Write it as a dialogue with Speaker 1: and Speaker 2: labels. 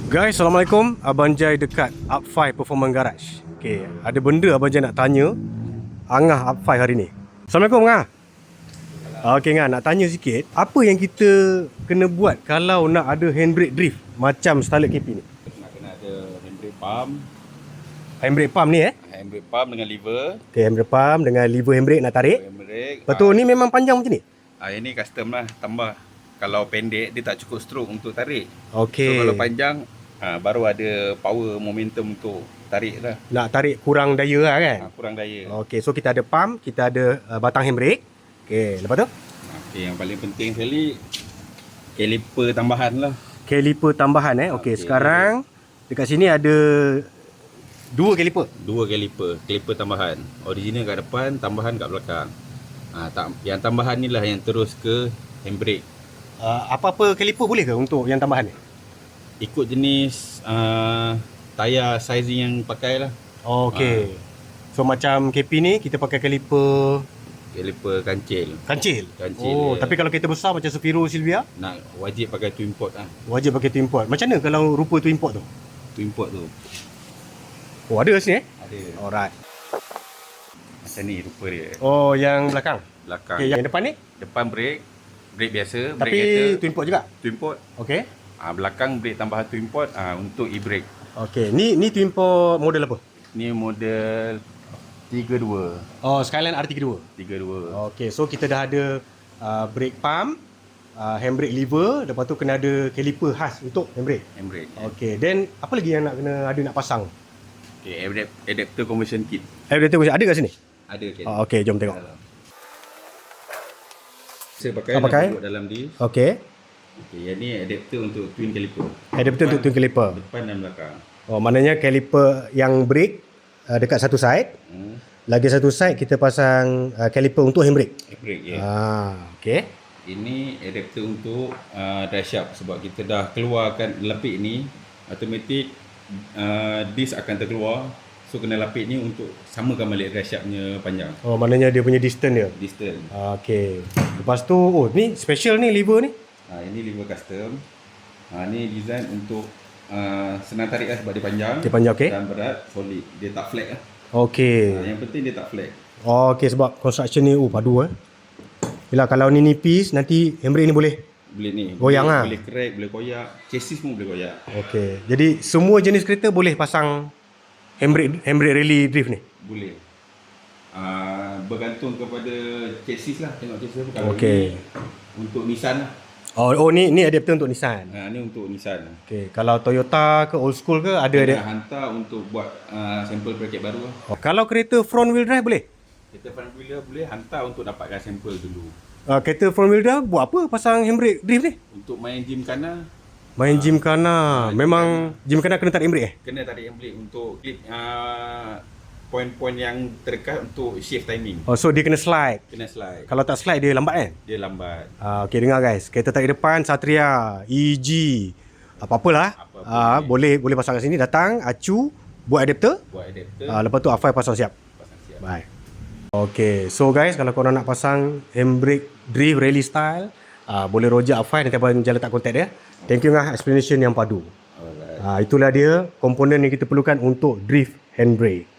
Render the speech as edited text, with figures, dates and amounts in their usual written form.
Speaker 1: Guys, Assalamualaikum. Abang Jai dekat Up5 Performance Garage. Okay, ada benda Abang Jai nak tanya Angah Up5 hari ni. Assalamualaikum Angah. Okay Angah, nak tanya sikit, apa yang kita kena buat kalau nak ada handbrake drift macam Starlet KP ni?
Speaker 2: Nak kena ada handbrake pump.
Speaker 1: Handbrake pump ni
Speaker 2: Handbrake pump dengan lever.
Speaker 1: Okay, handbrake pump dengan lever handbrake nak tarik.
Speaker 2: Handbrake.
Speaker 1: Betul, ni memang panjang macam ni?
Speaker 2: Ini custom lah, tambah. Kalau pendek dia tak cukup stroke untuk tarik.
Speaker 1: Okay.
Speaker 2: So kalau panjang baru ada power momentum untuk tarik lah.
Speaker 1: Nak tarik kurang daya lah kan?
Speaker 2: Kurang daya.
Speaker 1: Okay, so kita ada pump, kita ada batang handbrake. Okay, lepas tu?
Speaker 2: Okay, yang paling penting sekali caliper tambahan lah.
Speaker 1: Caliper tambahan Okay, sekarang dekat sini ada dua caliper.
Speaker 2: Dua caliper tambahan. Original kat depan, tambahan kat belakang. Yang tambahan ni lah yang terus ke handbrake.
Speaker 1: Apa-apa caliper boleh ke untuk yang tambahan ni?
Speaker 2: Ikut jenis tayar sizing yang pakai lah.
Speaker 1: Okay. So macam KP ni kita pakai caliper
Speaker 2: kancil.
Speaker 1: Kancil.
Speaker 2: Ya.
Speaker 1: Tapi kalau kereta besar macam Safiro, Silvia,
Speaker 2: Nak wajib pakai twin port lah.
Speaker 1: wajib pakai twin port. Macam mana kalau rupa twin port tu?
Speaker 2: Twin port tu
Speaker 1: Oh, ada kat sini
Speaker 2: ada
Speaker 1: Alright.
Speaker 2: macam ni rupa dia.
Speaker 1: Oh, yang belakang.
Speaker 2: Belakang.
Speaker 1: Okay, yang depan ni
Speaker 2: Depan brake biasa,
Speaker 1: tapi
Speaker 2: brake kereta,
Speaker 1: twin port juga.
Speaker 2: twin port.
Speaker 1: Okay.
Speaker 2: Belakang brake tambahan twin port untuk e-brake.
Speaker 1: Okay, ni twin port model apa?
Speaker 2: Ni model 32.
Speaker 1: Oh, Skyline R32.
Speaker 2: 32.
Speaker 1: Okay, so kita dah ada brake pump, handbrake lever, lepas tu kena ada caliper khas untuk handbrake.
Speaker 2: Handbrake.
Speaker 1: Okay, then apa lagi yang nak pasang?
Speaker 2: Okay, adapter conversion kit.
Speaker 1: Adapter ada kat sini?
Speaker 2: Ada okay.
Speaker 1: Okay, jom tengok.
Speaker 2: Saya
Speaker 1: Pakai?
Speaker 2: pakai dalam ni.
Speaker 1: Okay.
Speaker 2: Okay, yang ni adapter untuk twin caliper.
Speaker 1: Adapter untuk twin caliper.
Speaker 2: Depan dan belakang.
Speaker 1: Oh, maknanya caliper yang brake dekat satu side. Lagi satu side kita pasang caliper untuk handbrake.
Speaker 2: Handbrake, ya.
Speaker 1: Okay.
Speaker 2: Ini adapter untuk dry shaft sebab kita dah keluarkan lapik ni, automatik disk akan terkeluar. So kena lapik ni untuk samakan balik dry shaftnya panjang.
Speaker 1: Oh, maknanya dia punya distance dia.
Speaker 2: Distance.
Speaker 1: Okay. Lepas tu, oh ni special ni lever ni.
Speaker 2: Ini lever custom. Ni design untuk senang tarik lah sebab dia panjang.
Speaker 1: Dia panjang, okay.
Speaker 2: Dan berat, solid. Dia tak flat lah.
Speaker 1: Okay.
Speaker 2: Yang penting dia tak flat.
Speaker 1: Okay, sebab construction ni padu Yelah, kalau ni nipis, nanti handbrake ni boleh
Speaker 2: Boleh
Speaker 1: goyang lah.
Speaker 2: Boleh crack, boleh koyak. Chassis pun boleh koyak.
Speaker 1: Okay. Jadi semua jenis kereta boleh pasang handbrake rally drift ni?
Speaker 2: Boleh. Bergantung kepada chassis lah. Tengok chassis tu. Kalau
Speaker 1: okay.
Speaker 2: Ni untuk Nissan lah.
Speaker 1: Oh, ni adapter untuk Nissan.
Speaker 2: Ni untuk Nissan.
Speaker 1: Okay. Kalau Toyota ke old school ke ada
Speaker 2: Kita hantar untuk buat sampel bracket baru lah.
Speaker 1: Kalau kereta front wheel drive boleh?
Speaker 2: Kita front wheel boleh hantar untuk dapatkan sampel dulu.
Speaker 1: Kereta front wheel drive buat apa pasang handbrake drift ni?
Speaker 2: Untuk main gymkhana.
Speaker 1: Main gymkhana. Memang gymkhana kena tarik handbrake
Speaker 2: Kena tarik handbrake untuk klik poin-poin yang terdekat untuk shift timing.
Speaker 1: Oh, so dia kena slide.
Speaker 2: Kena slide.
Speaker 1: Kalau tak slide dia lambat kan?
Speaker 2: Dia lambat.
Speaker 1: Okay, dengar guys. Kereta tarik depan Satria, EG, apa-apalah. Boleh pasang kat sini. Datang, acu, buat adapter. Lepas tu A5 pasang siap. Bye. Okay, so guys, kalau korang nak pasang handbrake drift rally style, boleh rojak A5, nanti abang Jai letak kontak dia. Thank you Ngah, explanation yang padu. Itulah dia komponen yang kita perlukan untuk drift handbrake.